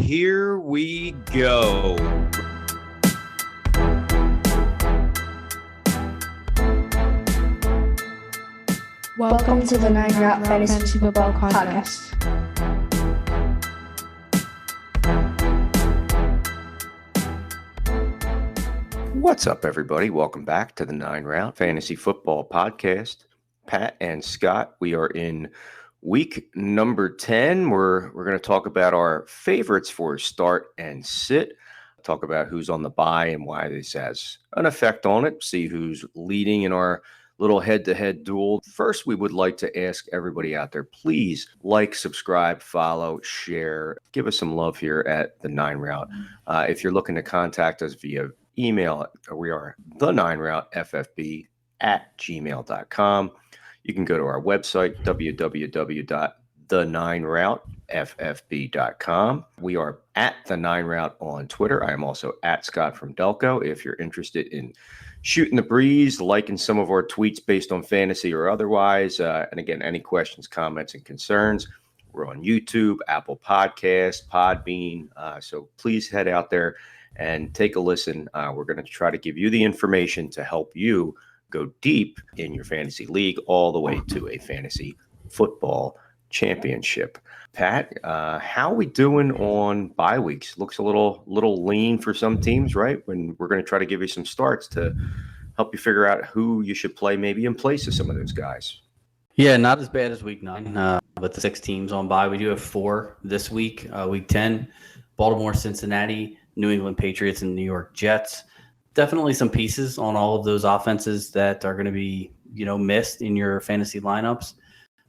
here we go. Welcome to the 9 Route Fantasy Football Podcast. What's up, everybody? Welcome back to the 9 Route Fantasy Football Podcast. Pat and Scott, we are in week number 10. We're going to talk about our favorites for start and sit, talk about who's on the bye and why this has an effect on it, see who's leading in our little head-to-head duel. First, we would like to ask everybody out there, please like, subscribe, follow, share, give us some love here at the 9 Route. If you're looking to contact us via email, we are the9routeFFB@gmail.com. You can go to our website, www.the9routeFFB.com. We are at the 9 Route on Twitter. I am also at Scott from Delco. If you're interested in shooting the breeze, liking some of our tweets based on fantasy or otherwise, and again, any questions, comments, and concerns, we're on YouTube, Apple Podcasts, Podbean. So please head out there and take a listen. We're going to try to give you the information to help you go deep in your fantasy league all the way to a fantasy football championship. Pat, how are we doing on bye weeks? Looks a little lean for some teams, right? When we're going to try to give you some starts to help you figure out who you should play maybe in place of some of those guys. Yeah, not as bad as week 9, but the 6 teams on bye. We do have 4 this week. Week 10, Baltimore, Cincinnati, New England Patriots, and New York Jets. Definitely some pieces on all of those offenses that are going to be, missed in your fantasy lineups.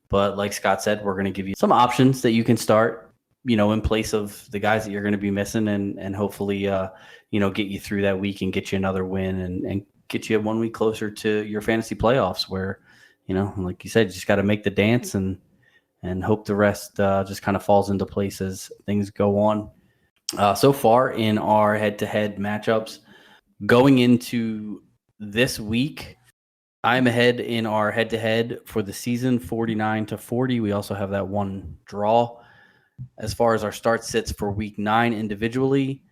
But like Scott said, we're going to give you some options that you can start, in place of the guys that you're going to be missing and hopefully, get you through that week and get you another win and get you 1 week closer to your fantasy playoffs where, like you said, you just got to make the dance and hope the rest just kind of falls into place as things go on. So far in our head-to-head matchups, going into this week, I'm ahead in our head-to-head for the season, 49-40. We also have that one draw. As far as our start sits for week 9 individually,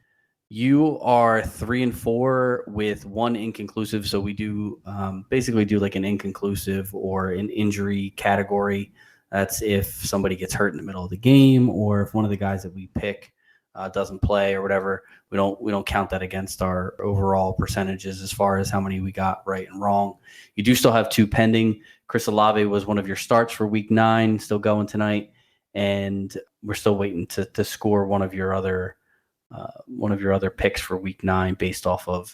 you are 3-4 with 1 inconclusive. So we do basically do like an inconclusive or an injury category. That's if somebody gets hurt in the middle of the game or if one of the guys that we pick doesn't play or whatever. We don't count that against our overall percentages as far as how many we got right and wrong. You do still have 2 pending. Chris Olave was one of your starts for week 9, still going tonight, and we're still waiting to score one of your other picks for week 9 based off of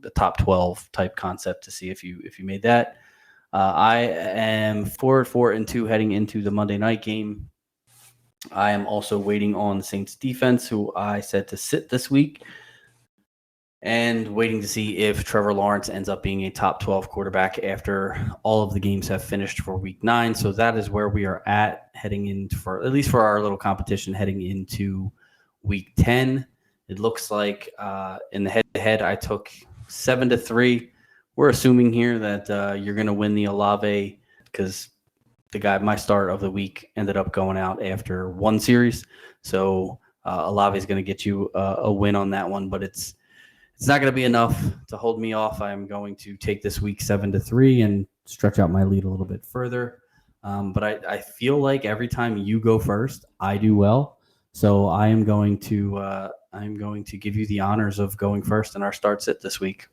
the top 12 type concept to see if you made that. I am 4-2 heading into the Monday night game. I am also waiting on the Saints defense, who I said to sit this week, and waiting to see if Trevor Lawrence ends up being a top 12 quarterback after all of the games have finished for week 9. So that is where we are at heading into, at least for our little competition, heading into week 10. It looks like in the head-to-head, I took 7-3. We're assuming here that you're going to win the Olave because my start of the week ended up going out after 1 series. So Olave is going to get you a win on that one, but it's not going to be enough to hold me off. I'm going to take this week 7-3 and stretch out my lead a little bit further. But I feel like every time you go first, I do well. So I am going to give you the honors of going first in our start sit this week.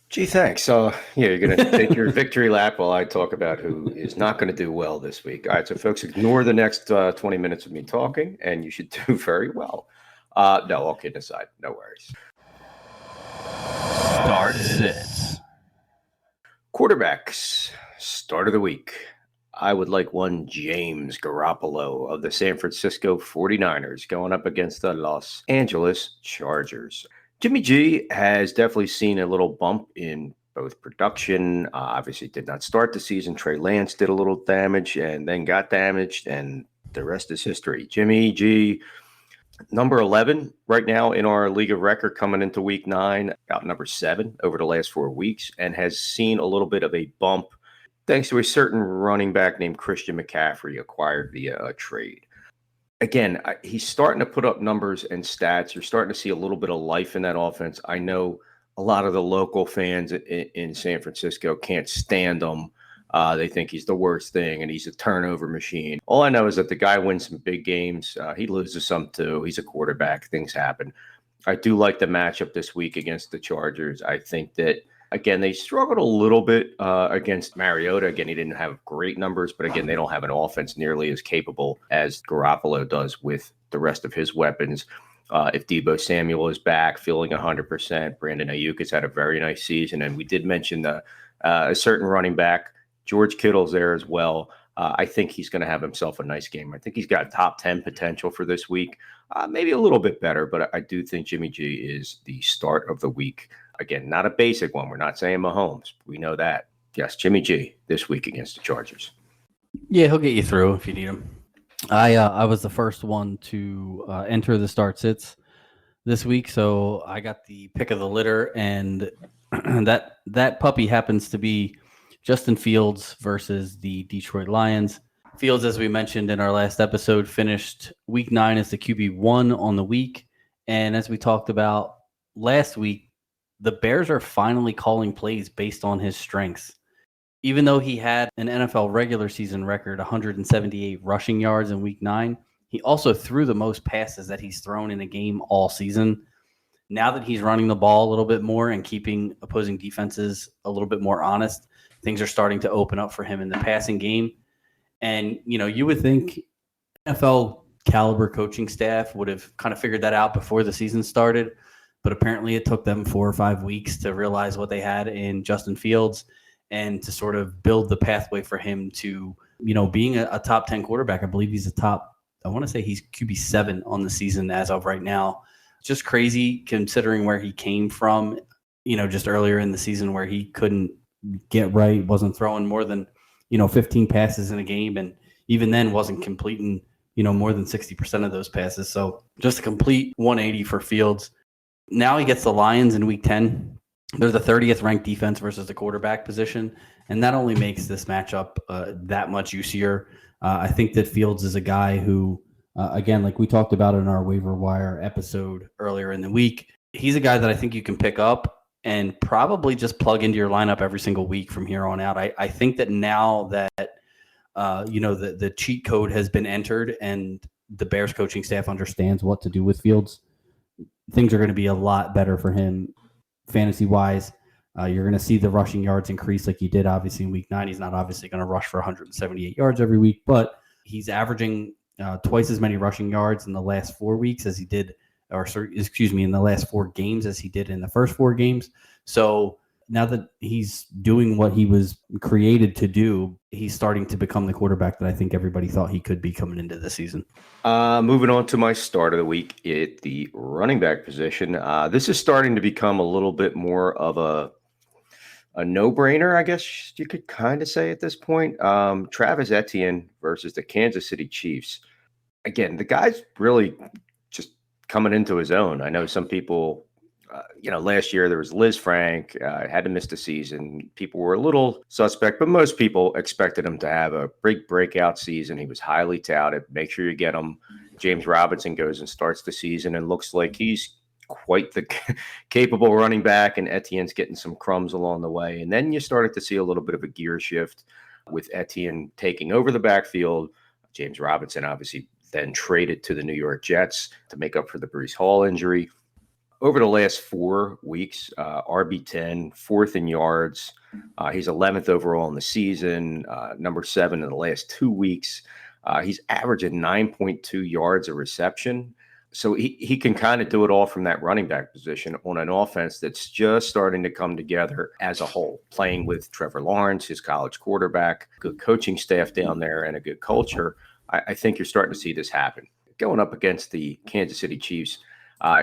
Gee, thanks. So, you're going to take your victory lap while I talk about who is not going to do well this week. All right, so folks, ignore the next 20 minutes of me talking, and you should do very well. No, all kidding aside, no worries. Start sits. Quarterbacks, start of the week. I would like one James Garoppolo of the San Francisco 49ers going up against the Los Angeles Chargers. Jimmy G has definitely seen a little bump in both production. Obviously did not start the season. Trey Lance did a little damage and then got damaged, and the rest is history. Jimmy G, number 11 right now in our league of record coming into week 9, about number 7 over the last 4 weeks, and has seen a little bit of a bump thanks to a certain running back named Christian McCaffrey acquired via a trade. again, he's starting to put up numbers and stats. You're starting to see a little bit of life in that offense. I know a lot of the local fans in San Francisco can't stand him. They think he's the worst thing and he's a turnover machine. All I know is that the guy wins some big games. He loses some too. He's a quarterback. Things happen. I do like the matchup this week against the Chargers. I think that, again, they struggled a little bit against Mariota. Again, he didn't have great numbers, but again, they don't have an offense nearly as capable as Garoppolo does with the rest of his weapons. If Deebo Samuel is back, feeling 100%, Brandon Ayuk has had a very nice season. And we did mention a certain running back, George Kittle's there as well. I think he's going to have himself a nice game. I think he's got top 10 potential for this week, maybe a little bit better, but I do think Jimmy G is the start of the week. Again, not a basic one. We're not saying Mahomes. We know that. Yes, Jimmy G this week against the Chargers. Yeah, he'll get you through if you need him. I was the first one to enter the start sits this week, so I got the pick of the litter, and that puppy happens to be Justin Fields versus the Detroit Lions. Fields, as we mentioned in our last episode, finished week 9 as the QB1 on the week. And as we talked about last week, the Bears are finally calling plays based on his strengths. Even though he had an NFL regular season record, 178 rushing yards in week 9, he also threw the most passes that he's thrown in a game all season. Now that he's running the ball a little bit more and keeping opposing defenses a little bit more honest, things are starting to open up for him in the passing game. And, you would think NFL caliber coaching staff would have kind of figured that out before the season started. But apparently it took them 4 or 5 weeks to realize what they had in Justin Fields and to sort of build the pathway for him to, being a top 10 quarterback. I believe he's I want to say he's QB7 on the season as of right now. Just crazy considering where he came from, just earlier in the season where he couldn't get right, wasn't throwing more than 15 passes in a game, and even then wasn't completing more than 60% of those passes. So just a complete 180 for Fields. Now he gets the Lions in week 10. They're the 30th ranked defense versus the quarterback position, and that only makes this matchup that much juicier. I think that Fields is a guy who, again, like we talked about in our waiver wire episode earlier in the week, he's a guy that I think you can pick up and probably just plug into your lineup every single week from here on out. I think that now that, the cheat code has been entered and the Bears coaching staff understands what to do with Fields, things are going to be a lot better for him fantasy-wise. You're going to see the rushing yards increase like he did, obviously, in week 9. He's not obviously going to rush for 178 yards every week, but he's averaging twice as many rushing yards in the last 4 weeks as he did in the last 4 games as he did in the first 4 games. So now that he's doing what he was created to do, he's starting to become the quarterback that I think everybody thought he could be coming into the season. Moving on to my start of the week at the running back position. This is starting to become a little bit more of a no-brainer, I guess you could kind of say at this point. Travis Etienne versus the Kansas City Chiefs. Again, the guy's really just coming into his own. I know some people, last year there was Liz Frank, had to miss the season. People were a little suspect, but most people expected him to have a big breakout season. He was highly touted. Make sure you get him. James Robinson goes and starts the season and looks like he's quite the capable running back, and Etienne's getting some crumbs along the way. And then you started to see a little bit of a gear shift with Etienne taking over the backfield. James Robinson obviously then traded to the New York Jets to make up for the Breece Hall injury. Over the last 4 weeks, RB10, 4th in yards. He's 11th overall in the season, number 7 in the last 2 weeks. He's averaging 9.2 yards a reception. So he can kind of do it all from that running back position on an offense that's just starting to come together as a whole, playing with Trevor Lawrence, his college quarterback, good coaching staff down there, and a good culture. I think you're starting to see this happen. Going up against the Kansas City Chiefs,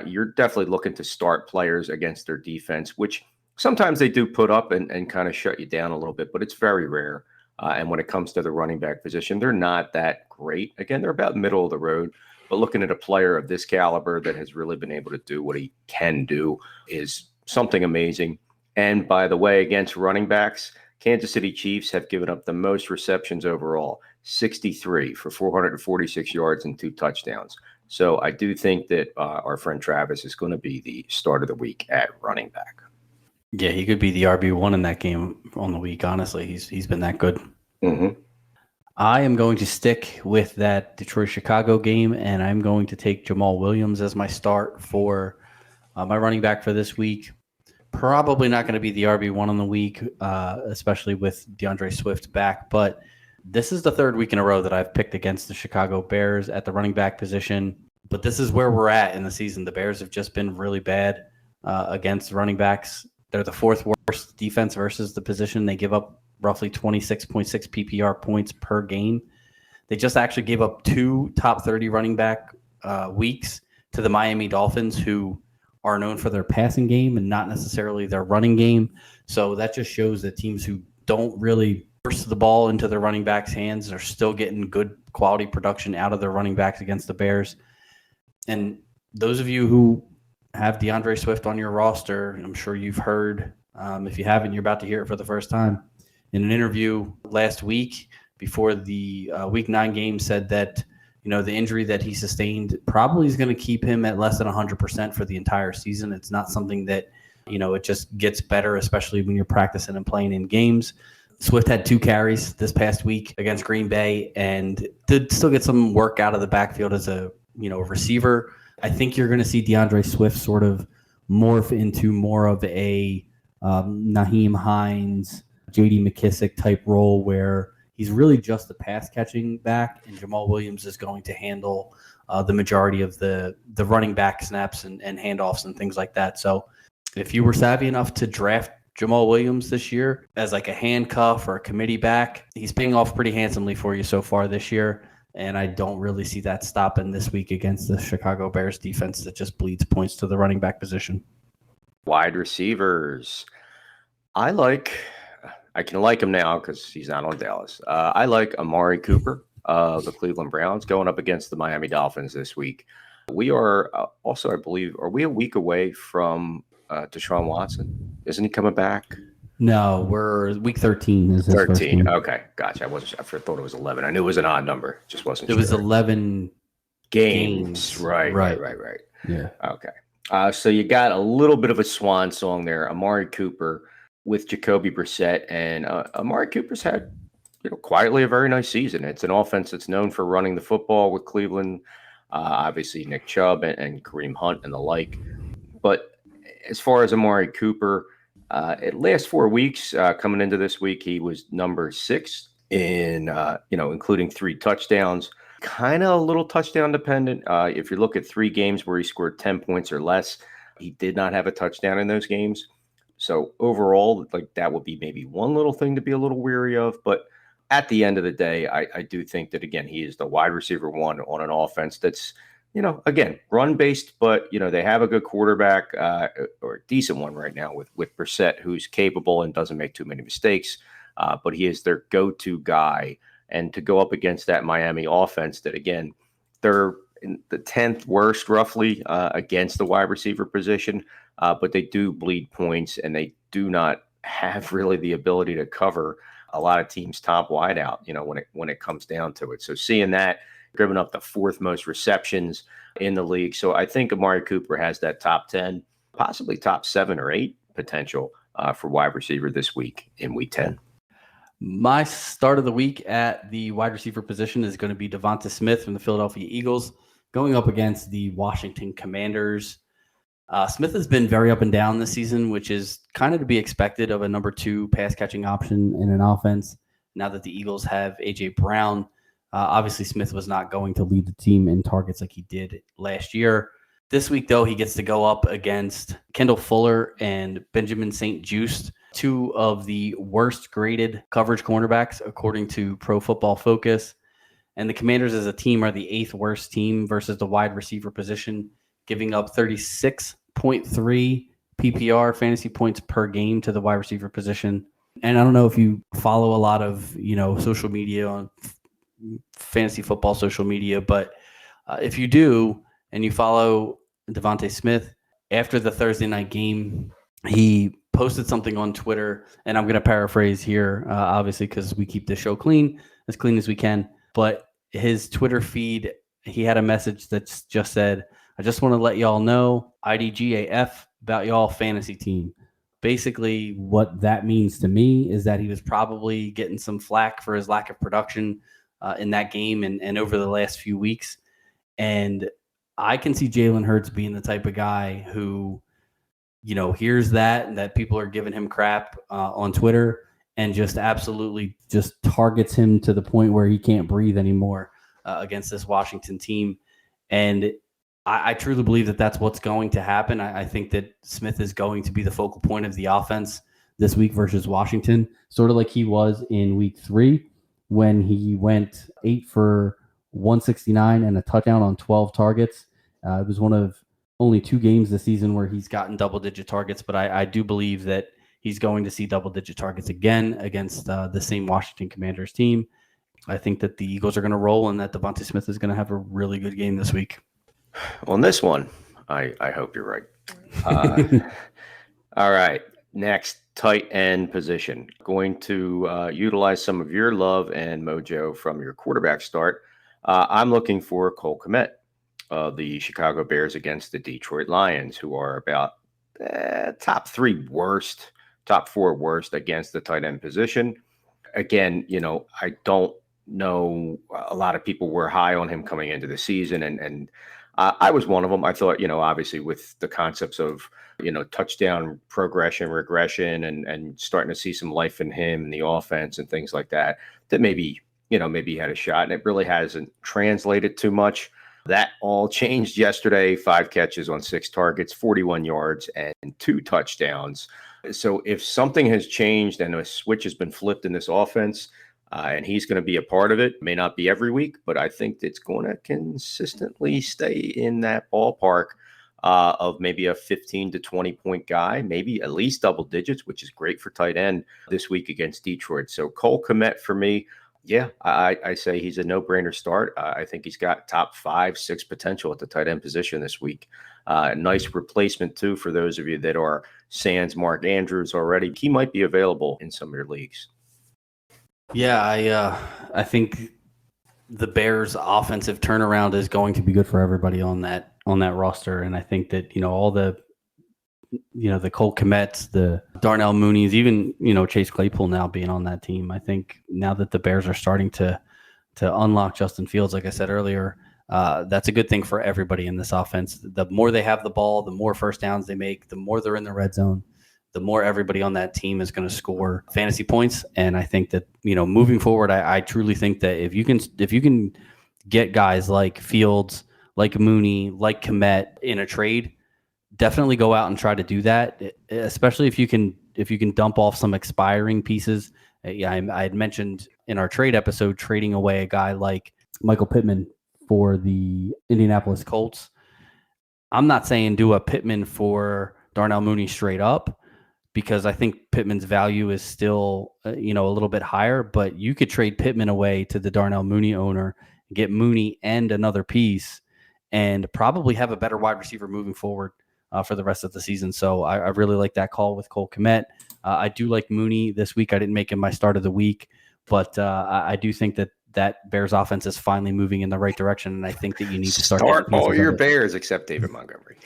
you're definitely looking to start players against their defense, which sometimes they do put up and kind of shut you down a little bit, but it's very rare. And when it comes to the running back position, they're not that great. Again, they're about middle of the road. But looking at a player of this caliber that has really been able to do what he can do is something amazing. And by the way, against running backs, Kansas City Chiefs have given up the most receptions overall, 63 for 446 yards and 2 touchdowns. So I do think that our friend Travis is going to be the start of the week at running back. Yeah, he could be the RB1 in that game on the week. Honestly, he's been that good. Mm-hmm. I am going to stick with that Detroit-Chicago game, and I'm going to take Jamal Williams as my start for my running back for this week. Probably not going to be the RB1 on the week, especially with DeAndre Swift back. But this is the third week in a row that I've picked against the Chicago Bears at the running back position. But this is where we're at in the season. The Bears have just been really bad against running backs. They're the fourth worst defense versus the position. They give up roughly 26.6 PPR points per game. They just actually gave up 2 top 30 running back weeks to the Miami Dolphins, who are known for their passing game and not necessarily their running game. So that just shows that teams who don't really force the ball into their running backs' hands are still getting good quality production out of their running backs against the Bears. And those of you who have DeAndre Swift on your roster, I'm sure you've heard, if you haven't, you're about to hear it for the first time. In an interview last week before the Week 9 game, said that the injury that he sustained probably is going to keep him at less than 100% for the entire season. It's not something that it just gets better, especially when you're practicing and playing in games. Swift had 2 carries this past week against Green Bay and did still get some work out of the backfield as a receiver. I think you're going to see DeAndre Swift sort of morph into more of a Nyheim Hines, J.D. McKissick type role where he's really just a pass-catching back, and Jamal Williams is going to handle the majority of the running back snaps and handoffs and things like that. So if you were savvy enough to draft Jamal Williams this year as like a handcuff or a committee back, he's paying off pretty handsomely for you so far this year, and I don't really see that stopping this week against the Chicago Bears defense that just bleeds points to the running back position. Wide receivers. I can like him now because he's not on Dallas. I like Amari Cooper of the Cleveland Browns going up against the Miami Dolphins this week. We are also, I believe, are we a week away from Deshaun Watson? Isn't he coming back? No, we're week 13. Is 13. Okay, gotcha. I thought it was 11. I knew it was an odd number. Just wasn't sure. It was 11 games. Right. Yeah. Okay. So you got a little bit of a swan song there. Amari Cooper with Jacoby Brissett, and Amari Cooper's had, quietly a very nice season. It's an offense that's known for running the football with Cleveland, obviously Nick Chubb and Kareem Hunt and the like. But as far as Amari Cooper, at last 4 weeks coming into this week, he was number 6 in, including 3 touchdowns. Kind of a little touchdown dependent. If you look at 3 games where he scored 10 points or less, he did not have a touchdown in those games. So overall, that would be maybe one little thing to be a little weary of. But at the end of the day, I do think that, again, he is the wide receiver 1 on an offense that's, again, run-based, but, they have a good quarterback or a decent one right now with Brissett, who's capable and doesn't make too many mistakes. But he is their go-to guy. And to go up against that Miami offense that, again, they're in the 10th worst roughly against the wide receiver position. But they do bleed points, and they do not have really the ability to cover a lot of teams' top wideout, when it comes down to it. So seeing that, driven up the 4th most receptions in the league. So I think Amari Cooper has that top 10, possibly top 7 or 8 potential for wide receiver this week in week 10. My start of the week at the wide receiver position is going to be Devonta Smith from the Philadelphia Eagles going up against the Washington Commanders. Smith has been very up and down this season, which is kind of to be expected of a number 2 pass catching option in an offense. Now that the Eagles have A.J. Brown, obviously Smith was not going to lead the team in targets like he did last year. This week, though, he gets to go up against Kendall Fuller and Benjamin St-Juste, 2 of the worst graded coverage cornerbacks, according to Pro Football Focus. And the Commanders as a team are the 8th worst team versus the wide receiver position, giving up 36.3 PPR fantasy points per game to the wide receiver position. And I don't know if you follow a lot of, social media on fantasy football social media, but if you do and you follow Devonta Smith, after the Thursday night game, he posted something on Twitter, and I'm going to paraphrase here, obviously, because we keep the show clean as we can. but his Twitter feed, he had a message that just said, I just want to let y'all know IDGAF about y'all fantasy team. Basically, what that means to me is that he was probably getting some flack for his lack of production in that game and over the last few weeks. And I can see Jalen Hurts being the type of guy who, hears that and that people are giving him crap on Twitter and just absolutely just targets him to the point where he can't breathe anymore against this Washington team. And I truly believe that that's what's going to happen. I think that Smith is going to be the focal point of the offense this week versus Washington, sort of like he was in week 3 when he went 8 for 169 and a touchdown on 12 targets. It was one of only 2 games this season where he's gotten double-digit targets, but I do believe that he's going to see double-digit targets again against the same Washington Commanders team. I think that the Eagles are going to roll and that Devontae Smith is going to have a really good game this week. On this one, I hope you're right. All right. Next, tight end position. Going to utilize some of your love and mojo from your quarterback start. I'm looking for Cole Kmet of the Chicago Bears against the Detroit Lions, who are about top 4 worst against the tight end position. Again, I don't know. A lot of people were high on him coming into the season, and I was one of them. I thought, obviously with the concepts of, touchdown progression, regression, and starting to see some life in him and the offense and things like that, that maybe he had a shot, and it really hasn't translated too much. That all changed yesterday. 5 catches on 6 targets, 41 yards, and 2 touchdowns. So if something has changed and a switch has been flipped in this offense, and he's going to be a part of it, may not be every week, but I think it's going to consistently stay in that ballpark of maybe a 15 to 20 point guy, maybe at least double digits, which is great for tight end this week against Detroit. So Cole Kmet for me, yeah, I say he's a no-brainer start. I think he's got top 5, 6 potential at the tight end position this week. Nice replacement, too, for those of you that are sans Mark Andrews already. He might be available in some of your leagues. Yeah, I think the Bears' offensive turnaround is going to be good for everybody on that roster, and I think that all the the Cole Kmets, the Darnell Mooney's, even Chase Claypool now being on that team. I think now that the Bears are starting to unlock Justin Fields, like I said earlier, that's a good thing for everybody in this offense. The more they have the ball, the more first downs they make, the more they're in the red zone, the more everybody on that team is going to score fantasy points. And I think that, moving forward, I truly think that if you can get guys like Fields, like Mooney, like Kmet in a trade, definitely go out and try to do that, especially if you can dump off some expiring pieces. I had mentioned in our trade episode, trading away a guy like Michael Pittman for the Indianapolis Colts. I'm not saying do a Pittman for Darnell Mooney straight up, because I think Pittman's value is still, a little bit higher, but you could trade Pittman away to the Darnell Mooney owner, get Mooney and another piece, and probably have a better wide receiver moving forward for the rest of the season. So I really like that call with Cole Kmet. I do like Mooney this week. I didn't make him my start of the week, but I do think that Bears offense is finally moving in the right direction, and I think that you need to start all your Bears except David Montgomery.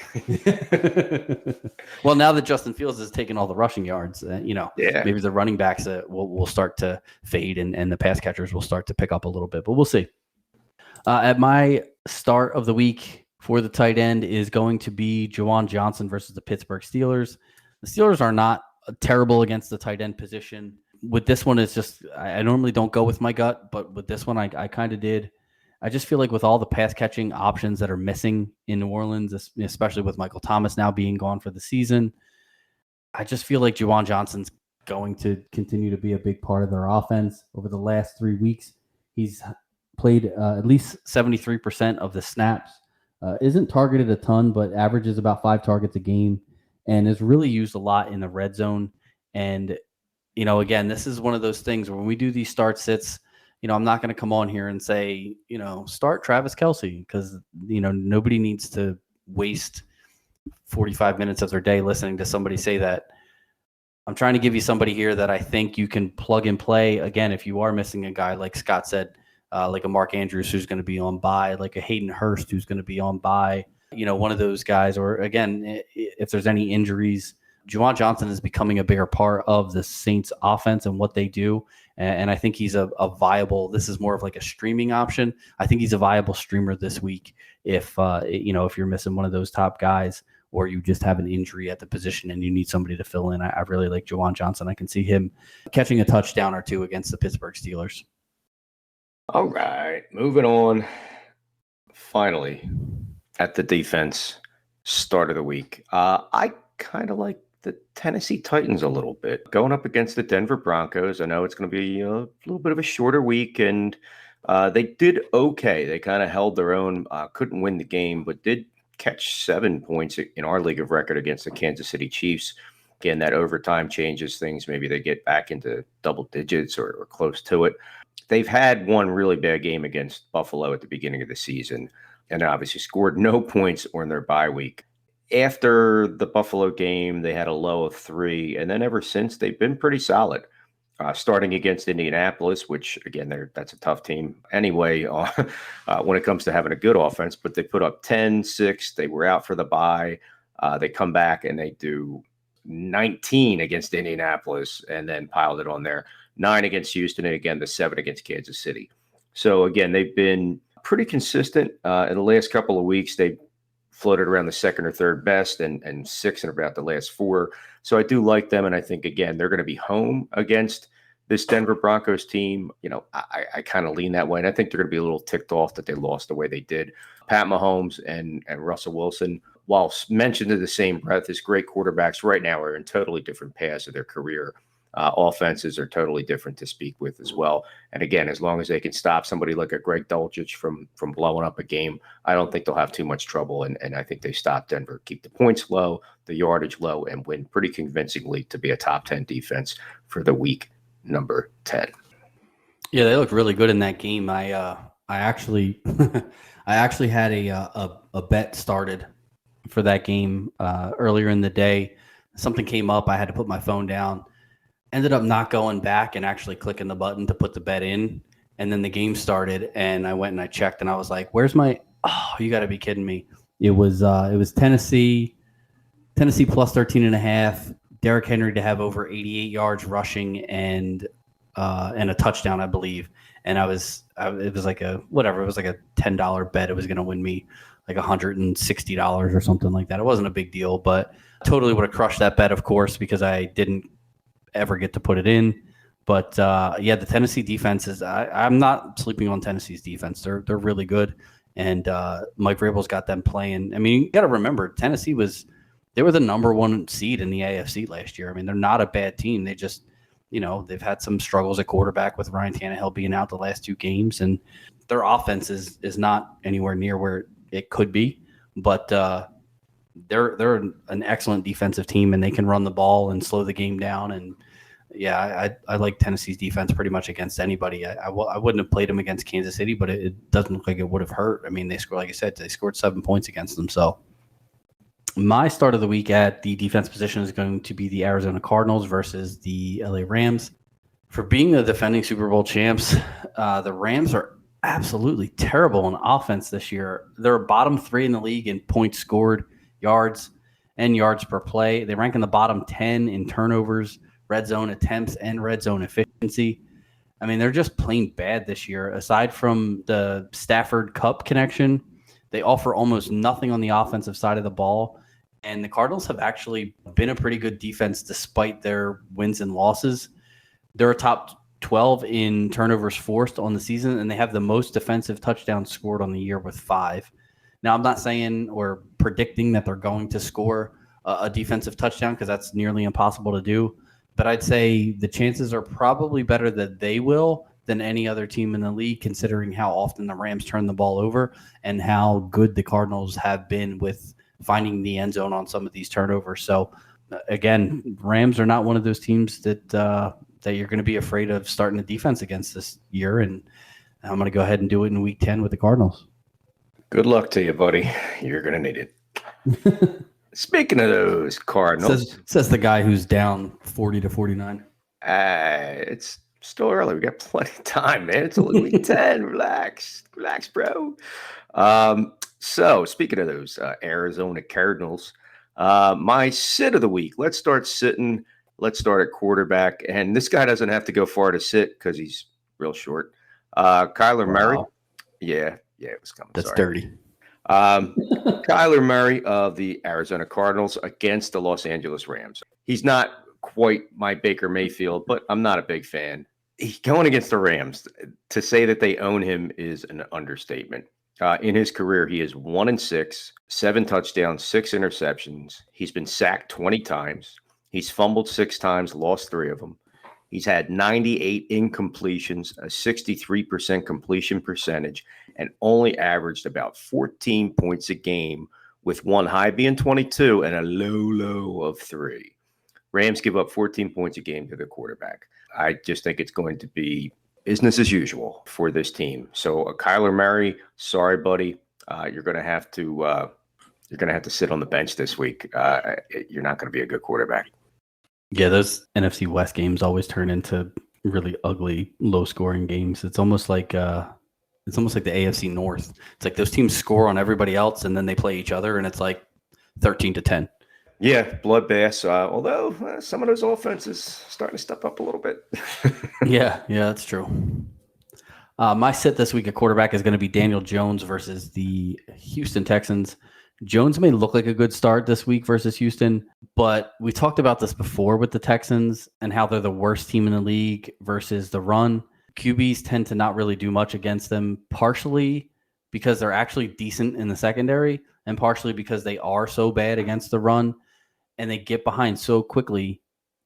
Well, now that Justin Fields has taken all the rushing yards, maybe the running backs will start to fade, and the pass catchers will start to pick up a little bit, but we'll see. At my start of the week for the tight end is going to be Juwan Johnson versus the Pittsburgh Steelers. The Steelers are not terrible against the tight end position. With this one, it's just, I normally don't go with my gut, but with this one, I kind of did. I just feel like with all the pass catching options that are missing in New Orleans, especially with Michael Thomas now being gone for the season, I just feel like Juwan Johnson's going to continue to be a big part of their offense. Over the last 3 weeks, he's played at least 73% of the snaps. Isn't targeted a ton, but averages about 5 targets a game, and is really used a lot in the red zone. And again, this is one of those things where when we do these start sits, I'm not going to come on here and say, start Travis Kelce, because, nobody needs to waste 45 minutes of their day listening to somebody say that. I'm trying to give you somebody here that I think you can plug and play. Again, if you are missing a guy, like Scott said, like a Mark Andrews who's going to be on bye, like a Hayden Hurst who's going to be on bye. One of those guys. Or again, if there's any injuries, Juwan Johnson is becoming a bigger part of the Saints offense and what they do. And I think he's a viable, this is more of like a streaming option. I think he's a viable streamer this week if you're missing one of those top guys or you just have an injury at the position and you need somebody to fill in. I really like Juwan Johnson. I can see him catching a touchdown or two against the Pittsburgh Steelers. All right, moving on. Finally, at the defense start of the week. I kind of like the Tennessee Titans a little bit. Going up against the Denver Broncos, I know it's going to be a little bit of a shorter week, and they did okay. They kind of held their own, couldn't win the game, but did catch 7 points in our league of record against the Kansas City Chiefs. Again, that overtime changes things. Maybe they get back into double digits or close to it. They've had one really bad game against Buffalo at the beginning of the season, and obviously scored no points on their bye week. After the Buffalo game, they had a low of 3, and then ever since, they've been pretty solid. Starting against Indianapolis, which, again, that's a tough team anyway when it comes to having a good offense, but they put up 10-6. They were out for the bye. They come back, and they do 19 against Indianapolis and then piled it on there. 9 against Houston, and again, the 7 against Kansas City. So, again, they've been pretty consistent. In the last couple of weeks, they floated around the second or third best and 6 in about the last 4. So I do like them, and I think, again, they're going to be home against this Denver Broncos team. I kind of lean that way, and I think they're going to be a little ticked off that they lost the way they did. Pat Mahomes and Russell Wilson, while mentioned in the same breath as great quarterbacks, right now are in totally different paths of their career. Offenses are totally different to speak with as well. And again, as long as they can stop somebody like a Greg Dulcich from blowing up a game, I don't think they'll have too much trouble. And I think they stop Denver, keep the points low, the yardage low, and win pretty convincingly to be a top 10 defense for the week number 10. Yeah, they look really good in that game. I actually had a bet started for that game earlier in the day. Something came up. I had to put my phone down. Ended up not going back and actually clicking the button to put the bet in. And then the game started, and I went and I checked, and I was like, where's my – oh, you got to be kidding me. It was Tennessee plus 13.5, Derrick Henry to have over 88 yards rushing and a touchdown, I believe. And it was like a $10 bet. It was going to win me like $160 or something like that. It wasn't a big deal, but totally would have crushed that bet, of course, because I didn't ever get to put it in. But the Tennessee defense is I'm not sleeping on Tennessee's defense. They're really good. And Mike Vrabel's got them playing. I mean, you got to remember, Tennessee they were the number 1 seed in the AFC last year. I mean, they're not a bad team. They just, they've had some struggles at quarterback with Ryan Tannehill being out the last 2 games, and their offense is not anywhere near where it could be. But they're an excellent defensive team, and they can run the ball and slow the game down. And I like Tennessee's defense pretty much against anybody. I wouldn't have played them against Kansas City, but it doesn't look like it would have hurt. I mean, they scored, like I said, they scored 7 points against them. So my start of the week at the defense position is going to be the Arizona Cardinals versus the LA Rams. For being the defending Super Bowl champs, the Rams are absolutely terrible in offense this year. They're bottom 3 in the league in points scored, yards, and yards per play. They rank in the bottom 10 in turnovers, red zone attempts, and red zone efficiency. I mean, they're just plain bad this year. Aside from the Stafford Cup connection, they offer almost nothing on the offensive side of the ball. And the Cardinals have actually been a pretty good defense despite their wins and losses. They're a top 12 in turnovers forced on the season, and they have the most defensive touchdowns scored on the year with 5. Now, I'm not saying or predicting that they're going to score a defensive touchdown because that's nearly impossible to do. But I'd say the chances are probably better that they will than any other team in the league, considering how often the Rams turn the ball over and how good the Cardinals have been with finding the end zone on some of these turnovers. So, again, Rams are not one of those teams that you're going to be afraid of starting the defense against this year. And I'm going to go ahead and do it in Week 10 with the Cardinals. Good luck to you, buddy. You're going to need it. Speaking of those Cardinals. Says the guy who's down 40-49. It's Still early. We got plenty of time, man. It's only week 10. Relax, bro. So speaking of those Arizona Cardinals, my sit of the week. Let's start sitting. Let's start at quarterback. And this guy doesn't have to go far to sit because he's real short. Kyler Murray. Yeah, it was coming. That's dirty. Kyler Murray of the Arizona Cardinals against the Los Angeles Rams. He's not quite my Baker Mayfield, but I'm not a big fan. He's going against the Rams. To say that they own him is an understatement. In his career, he is 1-6, 7 touchdowns, 6 interceptions. He's been sacked 20 times. He's fumbled 6 times, lost 3 of them. He's had 98 incompletions, a 63% completion percentage, and only averaged about 14 points a game, with one high being 22 and a low of 3. Rams give up 14 points a game to the quarterback. I just think it's going to be business as usual for this team. So Kyler Murray, sorry, buddy, you're going to have to sit on the bench this week. You're not going to be a good quarterback. Yeah, those NFC West games always turn into really ugly, low-scoring games. It's almost like the AFC North. It's like those teams score on everybody else, and then they play each other, and it's like 13-10. Yeah, bloodbaths. Although some of those offenses starting to step up a little bit. Yeah, that's true. My sit this week at quarterback is going to be Daniel Jones versus the Houston Texans. Jones may look like a good start this week versus Houston, but we talked about this before with the Texans and how they're the worst team in the league versus the run. QBs tend to not really do much against them, partially because they're actually decent in the secondary and partially because they are so bad against the run and they get behind so quickly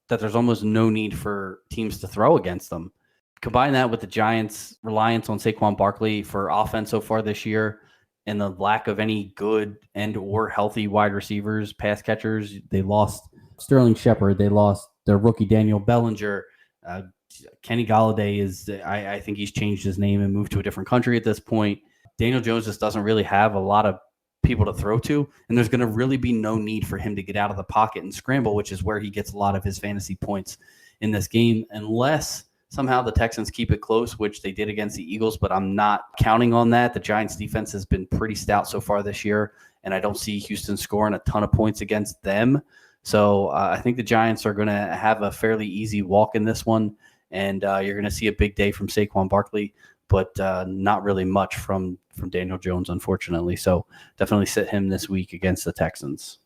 that there's almost no need for teams to throw against them. Combine that with the Giants' reliance on Saquon Barkley for offense so far this year and the lack of any good and or healthy wide receivers, pass catchers. They lost Sterling Shepard. They lost their rookie Daniel Bellinger. Kenny Golladay I think he's changed his name and moved to a different country at this point. Daniel Jones just doesn't really have a lot of people to throw to, and there's going to really be no need for him to get out of the pocket and scramble, which is where he gets a lot of his fantasy points in this game, unless somehow the Texans keep it close, which they did against the Eagles, but I'm not counting on that. The Giants defense has been pretty stout so far this year, and I don't see Houston scoring a ton of points against them. So I think the Giants are going to have a fairly easy walk in this one, and you're going to see a big day from Saquon Barkley, but not really much from Daniel Jones, unfortunately. So definitely sit him this week against the Texans.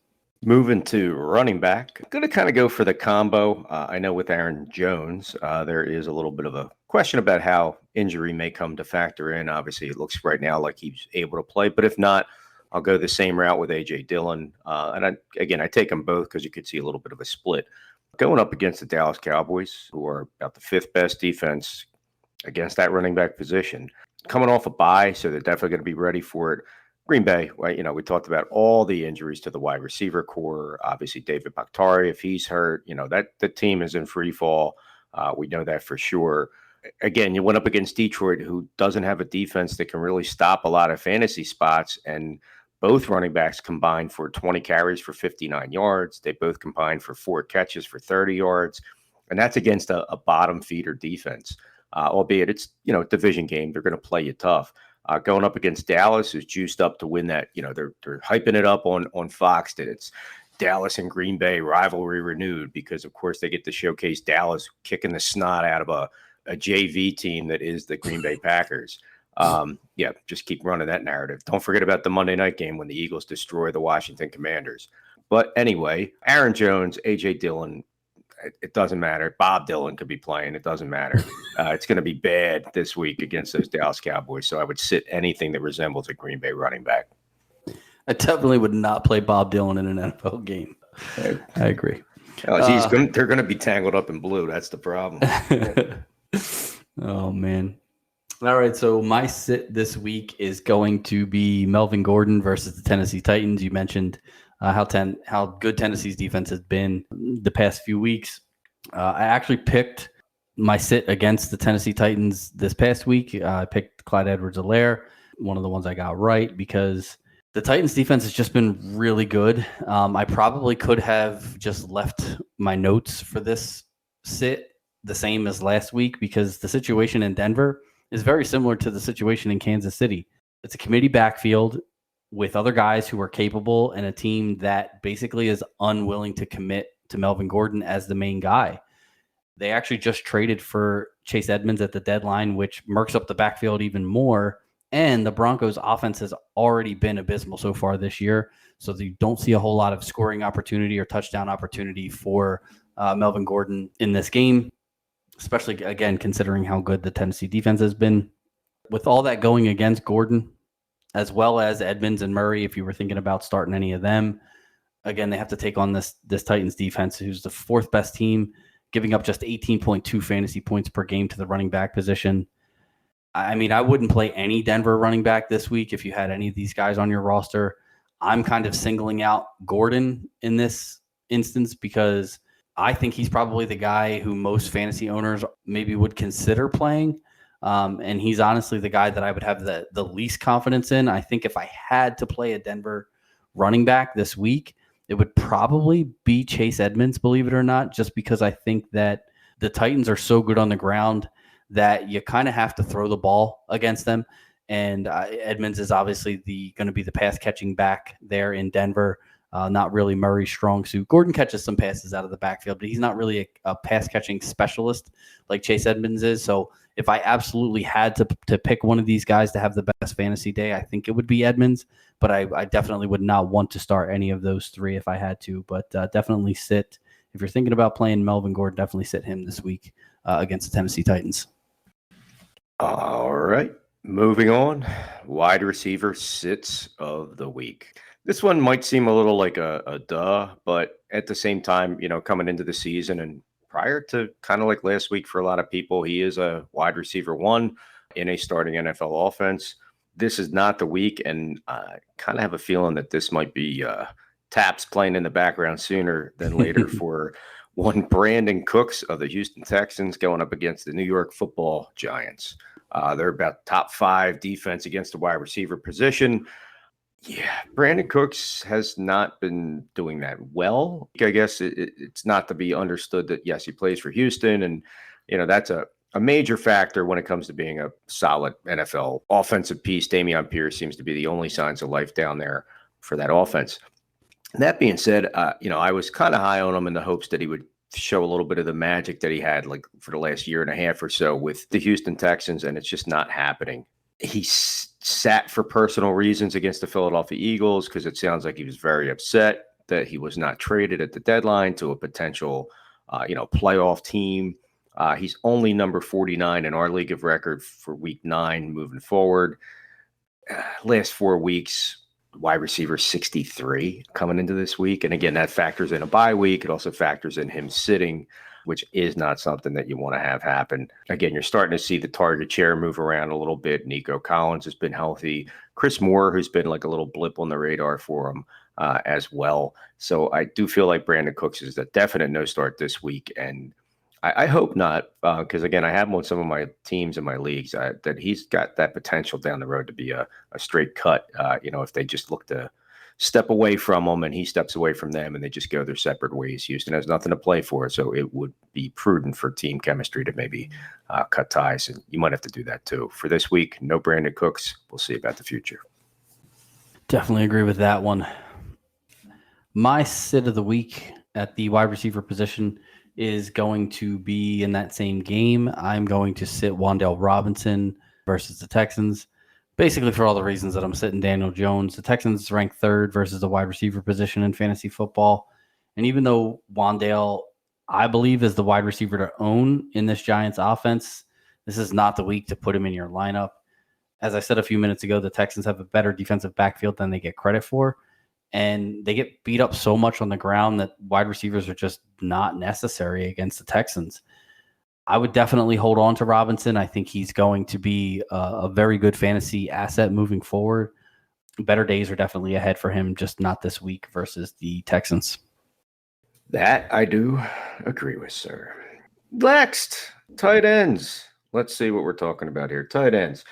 Moving to running back, I'm going to kind of go for the combo. I know with Aaron Jones, there is a little bit of a question about how injury may come to factor in. Obviously, it looks right now like he's able to play, but if not, I'll go the same route with A.J. Dillon. And I take them both because you could see a little bit of a split. Going up against the Dallas Cowboys, who are about the 5th best defense against that running back position. Coming off a bye, so they're definitely going to be ready for it. Green Bay, right? We talked about all the injuries to the wide receiver core. Obviously, David Bakhtiari, if he's hurt, that the team is in free fall. We know that for sure. Again, you went up against Detroit, who doesn't have a defense that can really stop a lot of fantasy spots. And both running backs combined for 20 carries for 59 yards. They both combined for 4 catches for 30 yards. And that's against a bottom feeder defense. Albeit it's, a division game. They're going to play you tough. Going up against Dallas, who's juiced up to win that. They're hyping it up on Fox that it's Dallas and Green Bay rivalry renewed because, of course, they get to showcase Dallas kicking the snot out of a JV team that is the Green Bay Packers. Just keep running that narrative. Don't forget about the Monday night game when the Eagles destroy the Washington Commanders. But anyway, Aaron Jones, A.J. Dillon, it doesn't matter. Bob Dylan could be playing. It doesn't matter. It's going to be bad this week against those Dallas Cowboys. So I would sit anything that resembles a Green Bay running back. I definitely would not play Bob Dylan in an NFL game. I agree. They're going to be tangled up in blue. That's the problem. Oh, man. All right, so my sit this week is going to be Melvin Gordon versus the Tennessee Titans. You mentioned how good Tennessee's defense has been the past few weeks. I actually picked my sit against the Tennessee Titans this past week. I picked Clyde Edwards-Helaire, one of the ones I got right, because the Titans defense has just been really good. I probably could have just left my notes for this sit the same as last week because the situation in Denver is very similar to the situation in Kansas City. It's a committee backfield with other guys who are capable and a team that basically is unwilling to commit to Melvin Gordon as the main guy. They actually just traded for Chase Edmonds at the deadline, which murks up the backfield even more. And the Broncos' offense has already been abysmal so far this year. So you don't see a whole lot of scoring opportunity or touchdown opportunity for Melvin Gordon in this game, especially, again, considering how good the Tennessee defense has been. With all that going against Gordon, as well as Edmonds and Murray, if you were thinking about starting any of them, again, they have to take on this Titans defense, who's the fourth best team, giving up just 18.2 fantasy points per game to the running back position. I mean, I wouldn't play any Denver running back this week if you had any of these guys on your roster. I'm kind of singling out Gordon in this instance because I think he's probably the guy who most fantasy owners maybe would consider playing. And he's honestly the guy that I would have the least confidence in. I think if I had to play a Denver running back this week, it would probably be Chase Edmonds, believe it or not, just because I think that the Titans are so good on the ground that you kind of have to throw the ball against them. And Edmonds is obviously going to be the pass catching back there in Denver. Not really Murray's strong suit. Gordon catches some passes out of the backfield, but he's not really a pass catching specialist like Chase Edmonds is. So if I absolutely had to pick one of these guys to have the best fantasy day, I think it would be Edmonds. But I definitely would not want to start any of those three if I had to. But definitely sit. If you're thinking about playing Melvin Gordon, definitely sit him this week against the Tennessee Titans. All right. Moving on, wide receiver sits of the week. This one might seem a little like a duh, but at the same time, coming into the season and prior to kind of like last week for a lot of people, he is a wide receiver one in a starting NFL offense. This is not the week, and I kind of have a feeling that this might be taps playing in the background sooner than later for one Brandon Cooks of the Houston Texans going up against the New York Football Giants. They're about top 5 defense against the wide receiver position. Yeah, Brandon Cooks has not been doing that well. I guess it's not to be understood that, yes, he plays for Houston, and that's a major factor when it comes to being a solid NFL offensive piece. Dameon Pierce seems to be the only signs of life down there for that offense. That being said, I was kind of high on him in the hopes that he would show a little bit of the magic that he had like for the last year and a half or so with the Houston Texans, and it's just not happening. He sat for personal reasons against the Philadelphia Eagles because it sounds like he was very upset that he was not traded at the deadline to a potential, playoff team. He's only number 49 in our league of record for week 9 moving forward. Last 4 weeks, wide receiver 63 coming into this week. And again, that factors in a bye week. It also factors in him sitting, which is not something that you want to have happen. Again, you're starting to see the target share move around a little bit. Nico Collins has been healthy. Chris Moore, who's been like a little blip on the radar for him as well. So I do feel like Brandon Cooks is a definite no start this week. And I hope not, because, again, I have him on some of my teams in my leagues that he's got that potential down the road to be a straight cut, if they just look to step away from him and he steps away from them and they just go their separate ways. Houston has nothing to play for, so it would be prudent for team chemistry to maybe cut ties, and you might have to do that too. For this week, no Brandon Cooks. We'll see about the future. Definitely agree with that one. My sit of the week at the wide receiver position is going to be in that same game. I'm going to sit Wan'Dale Robinson versus the Texans, basically for all the reasons that I'm sitting Daniel Jones. The Texans rank 3rd versus the wide receiver position in fantasy football. And even though Wan'Dale, I believe, is the wide receiver to own in this Giants offense, this is not the week to put him in your lineup. As I said a few minutes ago, the Texans have a better defensive backfield than they get credit for. And they get beat up so much on the ground that wide receivers are just not necessary against the Texans. I would definitely hold on to Robinson. I think he's going to be a very good fantasy asset moving forward. Better days are definitely ahead for him, just not this week versus the Texans. That I do agree with, sir. Next, tight ends. Let's see what we're talking about here. Tight ends.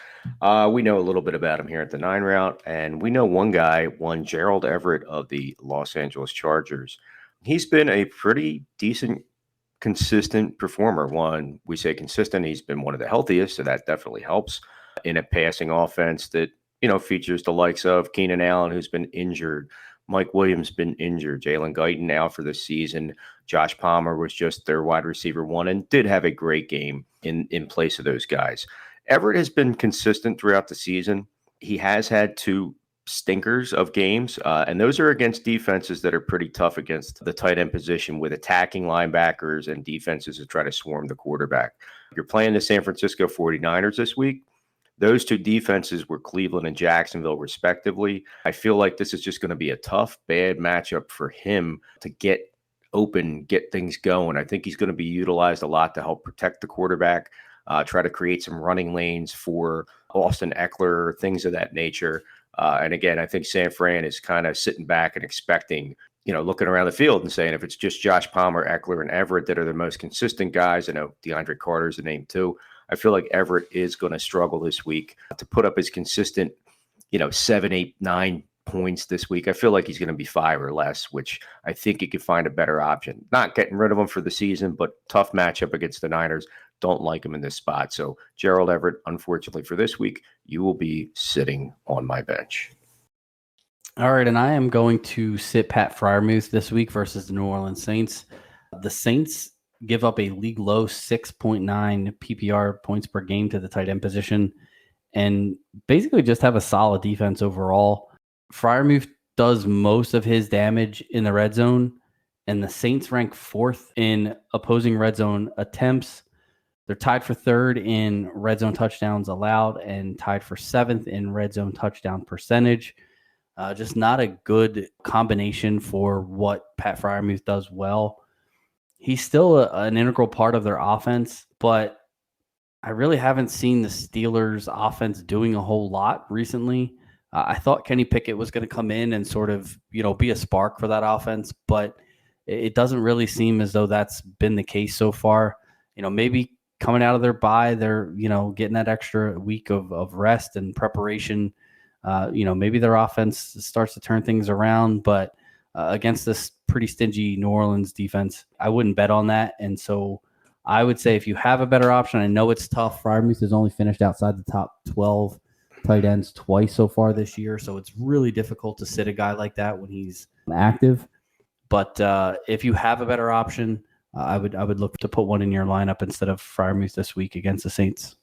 We know a little bit about him here at the 9 route, and we know one Gerald Everett of the Los Angeles Chargers. He's been a pretty decent consistent performer. One, we say consistent, he's been one of the healthiest, so that definitely helps in a passing offense that, features the likes of Keenan Allen, who's been injured. Mike Williams been injured. Jalen Guyton out for the season. Josh Palmer was just their wide receiver one and did have a great game in place of those guys. Everett has been consistent throughout the season. He has had two stinkers of games, and those are against defenses that are pretty tough against the tight end position with attacking linebackers and defenses that try to swarm the quarterback. You're playing the San Francisco 49ers this week. Those two defenses were Cleveland and Jacksonville, respectively. I feel like this is just going to be a tough, bad matchup for him to get open, get things going. I think he's going to be utilized a lot to help protect the quarterback, try to create some running lanes for Austin Eckler, things of that nature. And again, I think San Fran is kind of sitting back and expecting, looking around the field and saying if it's just Josh Palmer, Eckler, and Everett that are the most consistent guys, I know DeAndre Carter is the name too. I feel like Everett is going to struggle this week to put up his consistent, 7, 8, 9 points this week. I feel like he's going to be 5 or less, which I think he could find a better option. Not getting rid of him for the season, but tough matchup against the Niners. Don't like him in this spot. So Gerald Everett, unfortunately for this week, you will be sitting on my bench. All right, and I am going to sit Pat Freiermuth this week versus the New Orleans Saints. The Saints give up a league low 6.9 PPR points per game to the tight end position and basically just have a solid defense overall. Freiermuth does most of his damage in the red zone, and the Saints rank 4th in opposing red zone attempts. They're tied for 3rd in red zone touchdowns allowed and tied for 7th in red zone touchdown percentage. Just not a good combination for what Pat Freiermuth does well. He's still an integral part of their offense, but I really haven't seen the Steelers' offense doing a whole lot recently. I thought Kenny Pickett was going to come in and sort of, be a spark for that offense, but it doesn't really seem as though that's been the case so far. Maybe coming out of their bye, they're, getting that extra week of rest and preparation. Maybe their offense starts to turn things around, but against this pretty stingy New Orleans defense, I wouldn't bet on that. And so I would say if you have a better option, I know it's tough. Freiermuth has only finished outside the top 12 tight ends twice so far this year. So it's really difficult to sit a guy like that when he's active. But if you have a better option, I would look to put one in your lineup instead of Freiermuth this week against the Saints.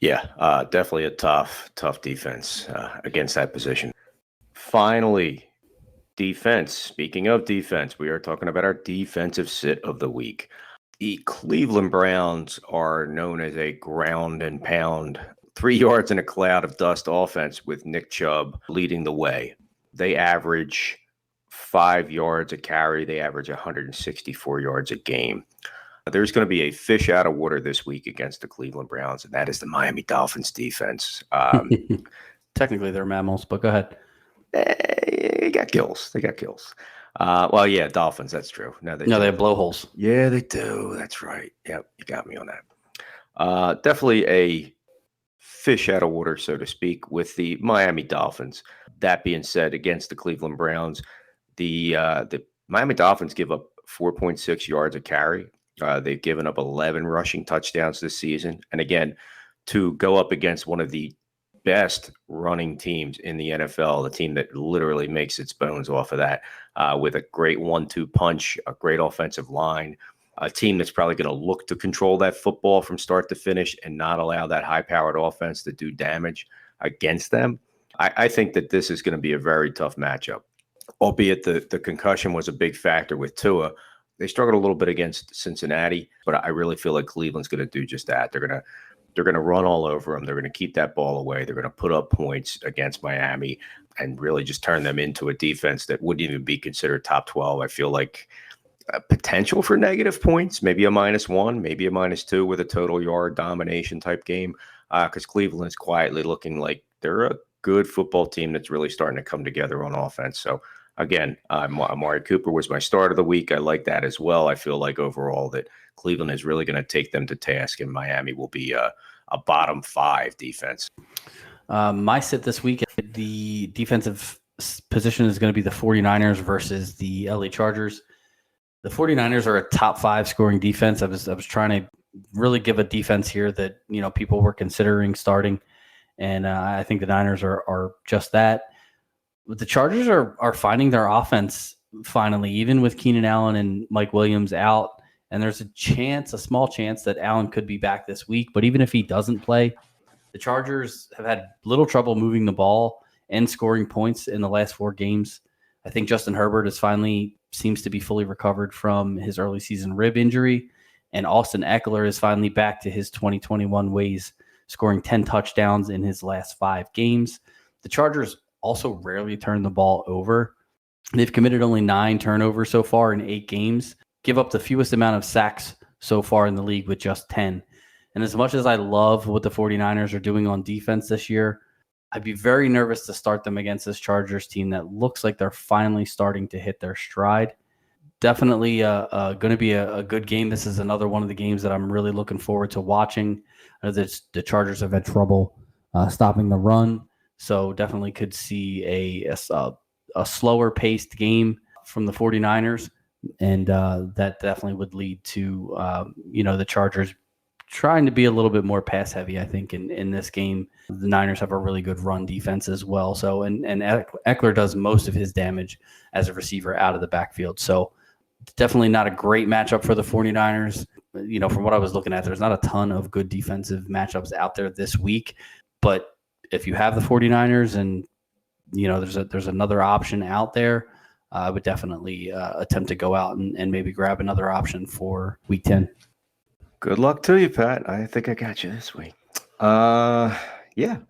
Yeah, definitely a tough defense against that position. Finally, defense. Speaking of defense, we are talking about our defensive sit of the week. The Cleveland Browns are known as a ground and pound, 3 yards in a cloud of dust offense with Nick Chubb leading the way. They average 5 yards a carry. They average 164 yards a game. There's going to be a fish out of water this week against the Cleveland Browns, and that is the Miami Dolphins defense. Technically, they're mammals, but go ahead. They got gills. Dolphins. That's true. No, they have blowholes. Yeah, they do. That's right. Yep, you got me on that. Definitely a fish out of water, so to speak, with the Miami Dolphins. That being said, against the Cleveland Browns, the Miami Dolphins give up 4.6 yards a carry. They've given up 11 rushing touchdowns this season. And again, to go up against one of the best running teams in the NFL, the team that literally makes its bones off of that, with a great 1-2 punch, a great offensive line, a team that's probably going to look to control that football from start to finish and not allow that high-powered offense to do damage against them. I think that this is going to be a very tough matchup, albeit the concussion was a big factor with Tua. They struggled a little bit against Cincinnati, but I really feel like Cleveland's going to do just that. They're going to run all over them. They're going to keep that ball away. They're going to put up points against Miami and really just turn them into a defense that wouldn't even be considered top 12. I feel like potential for negative points, maybe a -1, maybe a -2 with a total yard domination type game, because Cleveland is quietly looking like they're a good football team that's really starting to come together on offense. So again, Amari Cooper was my start of the week. I like that as well. I feel like overall that Cleveland is really going to take them to task, and Miami will be a bottom 5 defense. My sit this week, the defensive position is going to be the 49ers versus the LA Chargers. The 49ers are a top 5 scoring defense. I was trying to really give a defense here that, people were considering starting. And I think the Niners are just that. But the Chargers are finding their offense finally, even with Keenan Allen and Mike Williams out. And there's a small chance that Allen could be back this week. But even if he doesn't play, the Chargers have had little trouble moving the ball and scoring points in the last 4 games. I think Justin Herbert seems to be fully recovered from his early season rib injury. And Austin Eckler is finally back to his 2021 ways, scoring 10 touchdowns in his last 5 games. The Chargers also rarely turn the ball over. They've committed only 9 turnovers so far in 8 games, give up the fewest amount of sacks so far in the league with just 10. And as much as I love what the 49ers are doing on defense this year, I'd be very nervous to start them against this Chargers team that looks like they're finally starting to hit their stride. Definitely going to be a good game. This is another one of the games that I'm really looking forward to watching. I know that the Chargers have had trouble stopping the run, so definitely could see a slower paced game from the 49ers, and that definitely would lead to the Chargers trying to be a little bit more pass heavy, I think, in this game. The Niners have a really good run defense as well. So, and Eckler does most of his damage as a receiver out of the backfield. So definitely not a great matchup for the 49ers. From what I was looking at, there's not a ton of good defensive matchups out there this week. But if you have the 49ers and, there's another option out there, I would definitely attempt to go out and maybe grab another option for week 10. Good luck to you, Pat. I think I got you this week.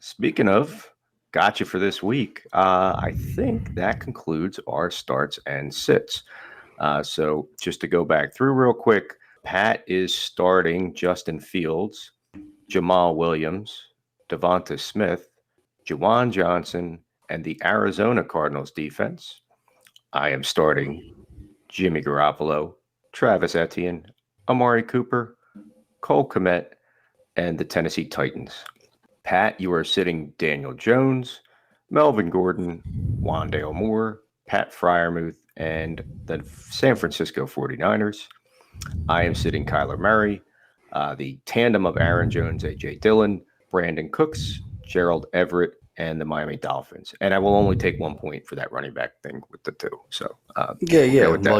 Speaking of got you for this week, I think that concludes our starts and sits. So just to go back through real quick, Pat is starting Justin Fields, Jamal Williams, Devonta Smith, Juwan Johnson, and the Arizona Cardinals defense. I am starting Jimmy Garoppolo, Travis Etienne, Amari Cooper, Cole Kmet, and the Tennessee Titans. Pat, you are sitting Daniel Jones, Melvin Gordon, Wandale Moore, Pat Freiermuth, and the San Francisco 49ers. I am sitting Kyler Murray, the tandem of Aaron Jones, A.J. Dillon, Brandon Cooks, Gerald Everett, and the Miami Dolphins. And I will only take 1 point for that running back thing with the 2. So Well,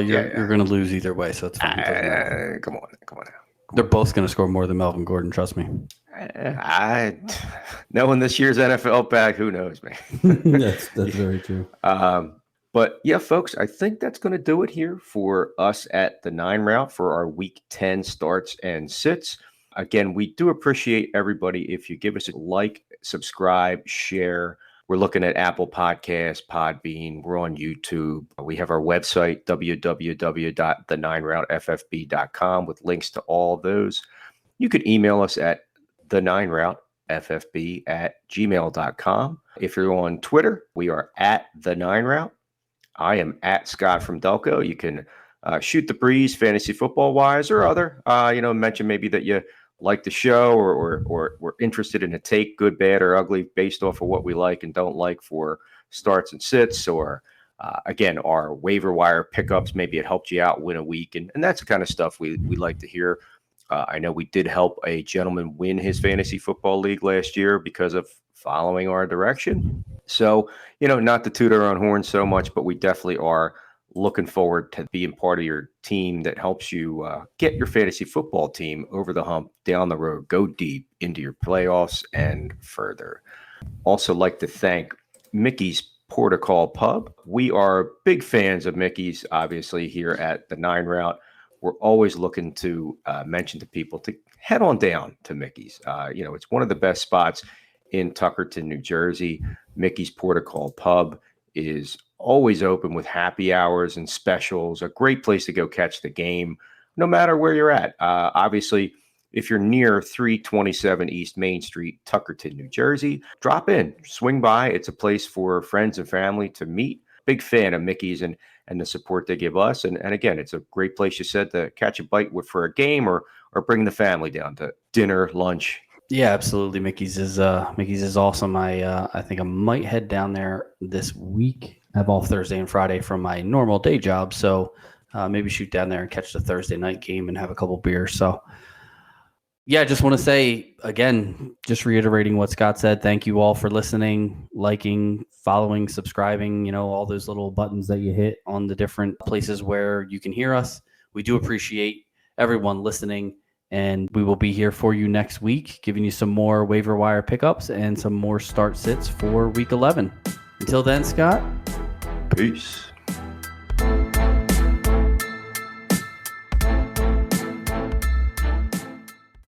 you're going to lose either way, so it's fine. Come on now. They're both going to score more than Melvin Gordon, trust me. Knowing this year's NFL pack, who knows, man? That's very true. But yeah, folks, I think that's going to do it here for us at the 9 route for our week 10 starts and sits. Again, we do appreciate everybody if you give us a like, subscribe, share. We're looking at Apple Podcasts, Podbean. We're on YouTube. We have our website, www.the9routeffb.com, with links to all of those. You could email us at the9routeffb@gmail.com. If you're on Twitter, we are at the9route. I am at Scott from Delco. You can shoot the breeze fantasy football wise or other, mention maybe that you like the show or we're interested in a take, good, bad, or ugly, based off of what we like and don't like for starts and sits, or again, our waiver wire pickups. Maybe it helped you out win a week, and that's the kind of stuff we like to hear. I know we did help a gentleman win his fantasy football league last year because of following our direction. So, not to toot our own horn so much, but we definitely are looking forward to being part of your team that helps you get your fantasy football team over the hump, down the road, go deep into your playoffs and further. Also like to thank Mickey's Protocol Pub. We are big fans of Mickey's, obviously, here at the 9 route. We're always looking to mention to people to head on down to Mickey's. It's one of the best spots in Tuckerton, New Jersey. Mickey's Protocol Pub is always open with happy hours and specials. A great place to go catch the game, no matter where you're at. Obviously, if you're near 327 East Main Street, Tuckerton, New Jersey, drop in, swing by. It's a place for friends and family to meet. Big fan of Mickey's and the support they give us. And again, it's a great place, you said, to catch a bite for a game or bring the family down to dinner, lunch. Yeah, absolutely. Mickey's is awesome. I think I might head down there this week. I have off Thursday and Friday from my normal day job, so maybe shoot down there and catch the Thursday night game and have a couple beers. So, yeah, I just want to say, again, just reiterating what Scott said, thank you all for listening, liking, following, subscribing, all those little buttons that you hit on the different places where you can hear us. We do appreciate everyone listening, and we will be here for you next week, giving you some more waiver wire pickups and some more start sits for week 11. Until then, Scott. Peace.